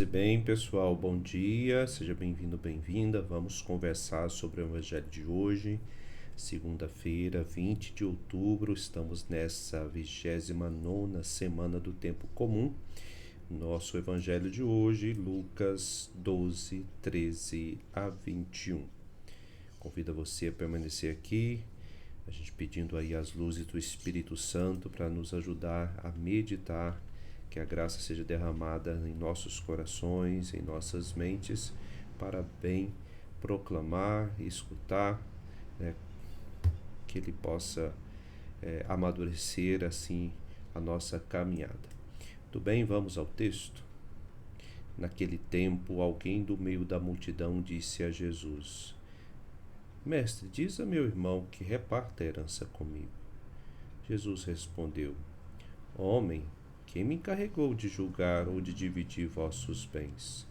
Bem, pessoal, bom dia, seja bem-vindo, bem-vinda. Vamos conversar sobre o Evangelho de hoje, segunda-feira, 20 de outubro. Estamos nessa 29ª semana do Tempo Comum. Nosso Evangelho de hoje, Lucas 12, 13 a 21. Convido você a permanecer aqui, a gente pedindo aí as luzes do Espírito Santo para nos ajudar a meditar, que a graça seja derramada em nossos corações, em nossas mentes, para bem proclamar e escutar, que Ele possa amadurecer assim a nossa caminhada. Tudo bem? Vamos ao texto? Naquele tempo, alguém do meio da multidão disse a Jesus: Mestre, diz a meu irmão que reparta a herança comigo. Jesus respondeu: Homem, quem me encarregou de julgar ou de dividir vossos bens?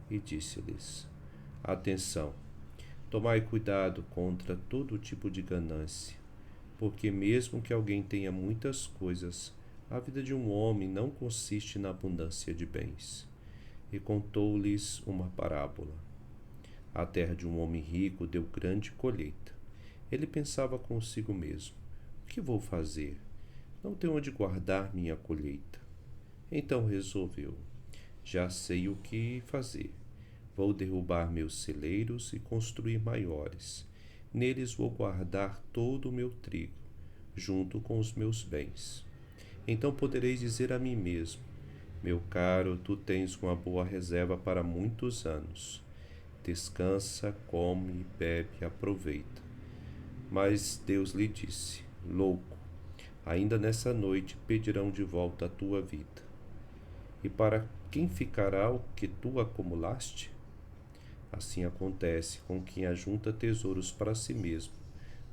E disse-lhes: Atenção, tomai cuidado contra todo tipo de ganância, porque mesmo que alguém tenha muitas coisas, a vida de um homem não consiste na abundância de bens. E contou-lhes uma parábola. A terra de um homem rico deu grande colheita. Ele pensava consigo mesmo: O que vou fazer? Não tenho onde guardar minha colheita. Então resolveu: Já sei o que fazer. Vou derrubar meus celeiros e construir maiores. Neles vou guardar todo o meu trigo, junto com os meus bens. Então podereis dizer a mim mesmo: Meu caro, tu tens uma boa reserva para muitos anos. Descansa, come, bebe, aproveita. Mas Deus lhe disse: Louco, ainda nessa noite pedirão de volta a tua vida. E para quem ficará o que tu acumulaste? Assim acontece com quem ajunta tesouros para si mesmo,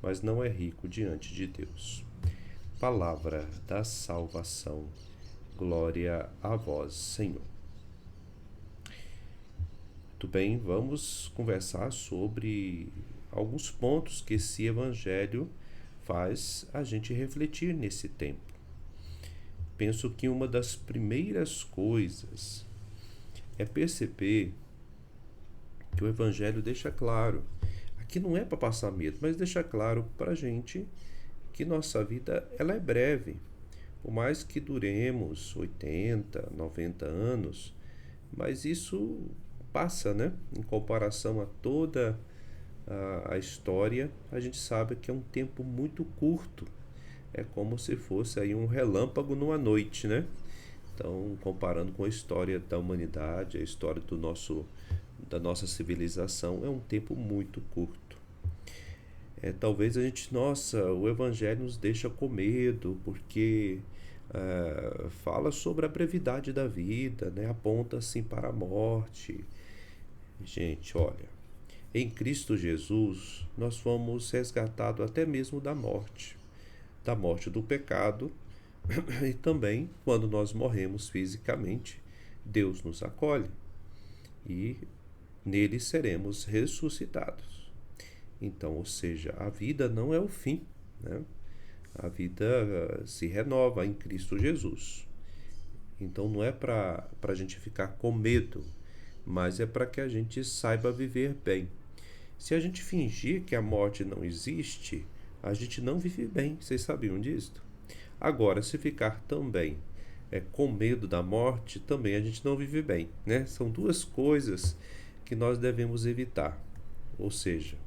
mas não é rico diante de Deus. Palavra da salvação. Glória a vós, Senhor. Muito bem, vamos conversar sobre alguns pontos que esse evangelho faz a gente refletir nesse tempo. Penso que uma das primeiras coisas é perceber que o Evangelho deixa claro, aqui não é para passar medo, mas deixa claro para a gente que nossa vida ela é breve. Por mais que duremos 80, 90 anos, mas isso passa, né? Em comparação a toda a história, a gente sabe que é um tempo muito curto. É como se fosse aí um relâmpago numa noite, né? Então, comparando com a história da humanidade, a história da nossa civilização, é um tempo muito curto. Talvez a gente, o Evangelho nos deixa com medo, porque fala sobre a brevidade da vida, né? Aponta assim para a morte. Gente, olha, em Cristo Jesus, nós fomos resgatados até mesmo da morte do pecado, e também quando nós morremos fisicamente, Deus nos acolhe e nele seremos ressuscitados. Então, ou seja, a vida não é o fim, né? A vida se renova em Cristo Jesus. Então não é para a gente ficar com medo, mas é para que a gente saiba viver bem. Se a gente fingir que a morte não existe, a gente não vive bem. Vocês sabiam disso? Agora, se ficar também com medo da morte, também a gente não vive bem, né? São duas coisas que nós devemos evitar. Ou seja,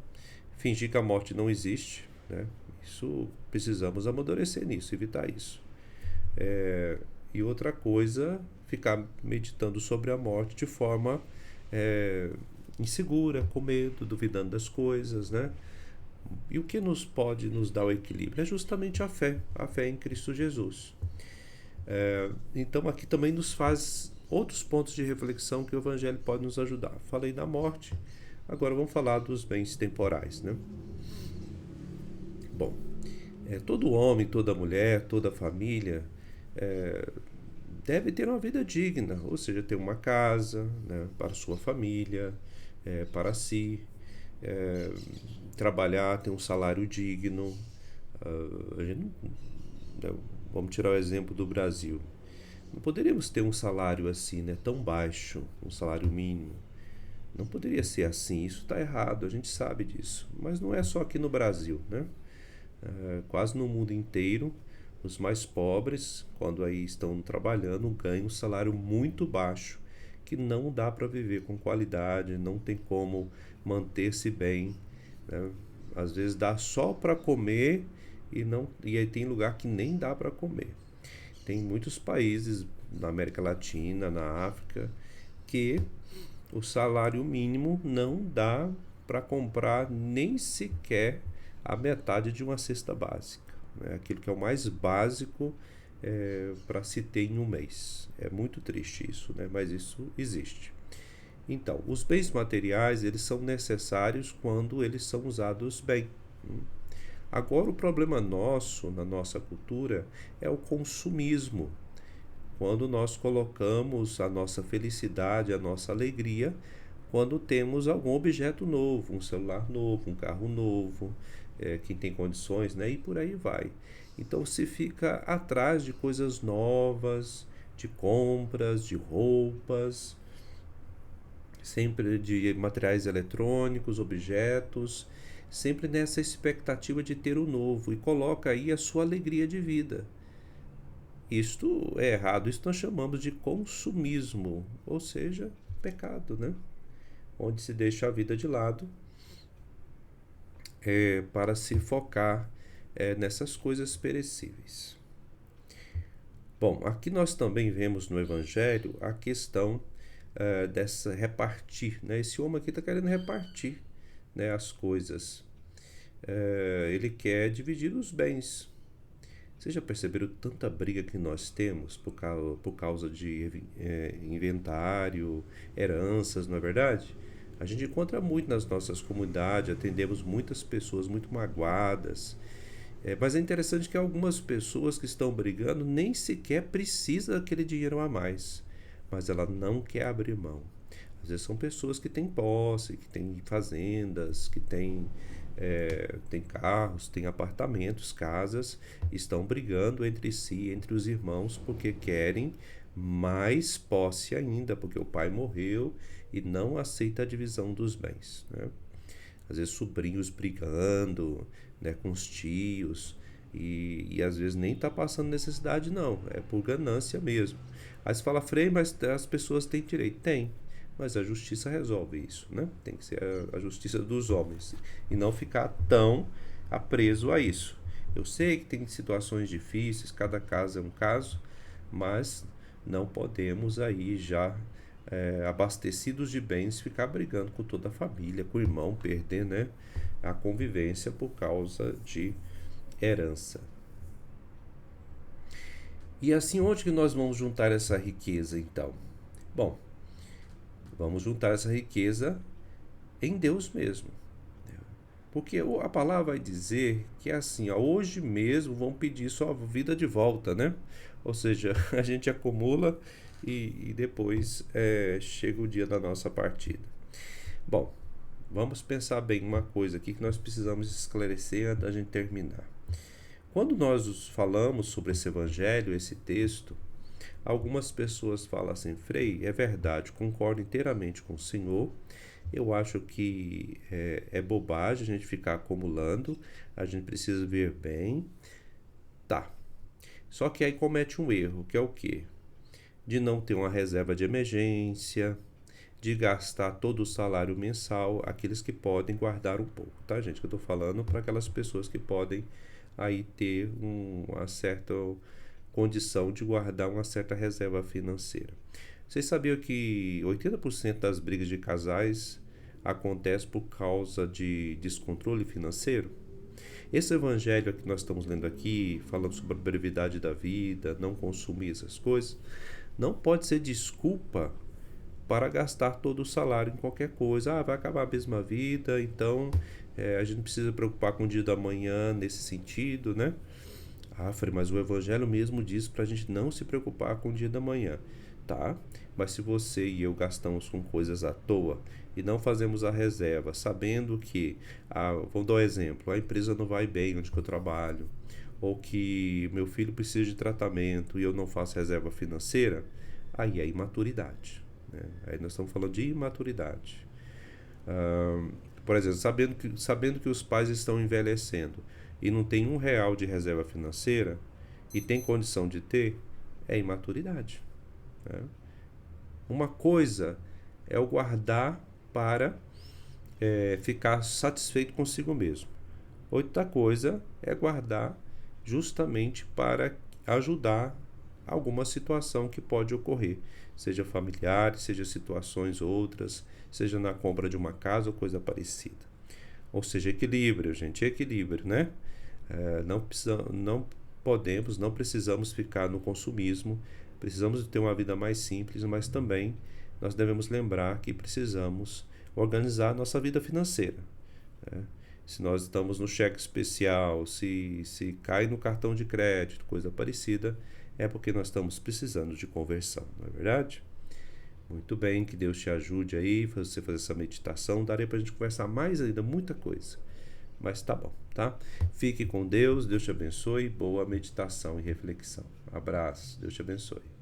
fingir que a morte não existe, né? Isso, precisamos amadurecer nisso, evitar isso. E outra coisa, ficar meditando sobre a morte de forma insegura, com medo, duvidando das coisas, né? E o que pode nos dar o equilíbrio? É justamente a fé em Cristo Jesus. Então aqui também nos faz outros pontos de reflexão que o Evangelho pode nos ajudar. Falei da morte, agora vamos falar dos bens temporais, né? Bom, todo homem, toda mulher, toda família deve ter uma vida digna, ou seja, ter uma casa, né, para sua família, para si, trabalhar, ter um salário digno. A gente, vamos tirar o exemplo do Brasil. Não poderíamos ter um salário assim, né, tão baixo, um salário mínimo. Não poderia ser assim, isso está errado, a gente sabe disso. Mas não é só aqui no Brasil, né? Quase no mundo inteiro, os mais pobres, quando aí estão trabalhando, ganham um salário muito baixo, que não dá para viver com qualidade, não tem como manter-se bem, né? Às vezes dá só para comer e aí tem lugar que nem dá para comer. Tem muitos países na América Latina, na África, que o salário mínimo não dá para comprar nem sequer a metade de uma cesta básica, né? Aquilo que é o mais básico para se ter em um mês. É muito triste isso, né? Mas isso existe. Então, os bens materiais, eles são necessários quando eles são usados bem. Agora, o problema nosso, na nossa cultura, é o consumismo. Quando nós colocamos a nossa felicidade, a nossa alegria, quando temos algum objeto novo, um celular novo, um carro novo, quem tem condições, né? E por aí vai. Então se fica atrás de coisas novas, de compras, de roupas, sempre de materiais eletrônicos, objetos, sempre nessa expectativa de ter o novo e coloca aí a sua alegria de vida. Isto é errado, isso nós chamamos de consumismo, ou seja, pecado, né? Onde se deixa a vida de lado para se focar nessas coisas perecíveis. Bom, aqui nós também vemos no Evangelho a questão dessa repartir, né? Esse homem aqui está querendo repartir, né, as coisas. Ele quer dividir os bens. Vocês já perceberam tanta briga que nós temos por causa de inventário, heranças, não é verdade? A gente encontra muito nas nossas comunidades, atendemos muitas pessoas muito magoadas. Mas é interessante que algumas pessoas que estão brigando nem sequer precisam daquele dinheiro a mais, mas ela não quer abrir mão. Às vezes são pessoas que têm posse, que têm fazendas, que têm carros, têm apartamentos, casas, estão brigando entre si, entre os irmãos, porque querem mais posse ainda, porque o pai morreu e não aceita a divisão dos bens, né? Às vezes sobrinhos brigando, né, com os tios, e às vezes nem está passando necessidade não, é por ganância mesmo. Aí você fala, Frei, mas as pessoas têm direito. Tem, mas a justiça resolve isso, né? Tem que ser a justiça dos homens e não ficar tão preso a isso. Eu sei que tem situações difíceis, cada caso é um caso, mas não podemos aí já abastecidos de bens ficar brigando com toda a família, com o irmão, perder, né, a convivência por causa de herança. E assim, onde que nós vamos juntar essa riqueza então? Bom, vamos juntar essa riqueza em Deus mesmo. Porque a palavra vai dizer que é assim, ó, hoje mesmo vão pedir sua vida de volta, né? Ou seja, a gente acumula e depois chega o dia da nossa partida. Bom, vamos pensar bem uma coisa aqui que nós precisamos esclarecer antes da gente terminar. Quando nós falamos sobre esse evangelho, esse texto, algumas pessoas falam assim, Frei, é verdade, concordo inteiramente com o senhor. Eu acho que é bobagem a gente ficar acumulando, a gente precisa ver bem. Tá. Só que aí comete um erro, que é o quê? De não ter uma reserva de emergência, de gastar todo o salário mensal, aqueles que podem guardar um pouco, tá, gente? Que eu tô falando para aquelas pessoas que podem aí ter uma certa condição de guardar uma certa reserva financeira. Vocês sabiam que 80% das brigas de casais acontece por causa de descontrole financeiro? Esse evangelho que nós estamos lendo aqui, falando sobre a brevidade da vida, não consumir essas coisas, não pode ser desculpa para gastar todo o salário em qualquer coisa. Vai acabar a mesma vida, então a gente precisa preocupar com o dia da manhã nesse sentido, né? Frei, mas o evangelho mesmo diz para a gente não se preocupar com o dia da manhã, tá? Mas se você e eu gastamos com coisas à toa e não fazemos a reserva, sabendo que, vou dar um exemplo, a empresa não vai bem onde que eu trabalho, ou que meu filho precisa de tratamento e eu não faço reserva financeira, aí é imaturidade, né? Aí nós estamos falando de imaturidade. Por exemplo, sabendo que os pais estão envelhecendo e não tem R$ 1 de reserva financeira e tem condição de ter, é imaturidade, né? Uma coisa é o guardar para ficar satisfeito consigo mesmo. Outra coisa é guardar justamente para ajudar alguma situação que pode ocorrer, seja familiar, seja situações outras, seja na compra de uma casa ou coisa parecida. Ou seja, equilíbrio, gente, equilíbrio, né? Não podemos, não precisamos ficar no consumismo, precisamos ter uma vida mais simples, mas também nós devemos lembrar que precisamos organizar a nossa vida financeira, né? Se nós estamos no cheque especial, se cai no cartão de crédito, coisa parecida, é porque nós estamos precisando de conversão, não é verdade? Muito bem, que Deus te ajude aí, você fazer essa meditação. Daria para a gente conversar mais ainda, muita coisa. Mas tá bom, tá? Fique com Deus, Deus te abençoe, boa meditação e reflexão. Abraço, Deus te abençoe.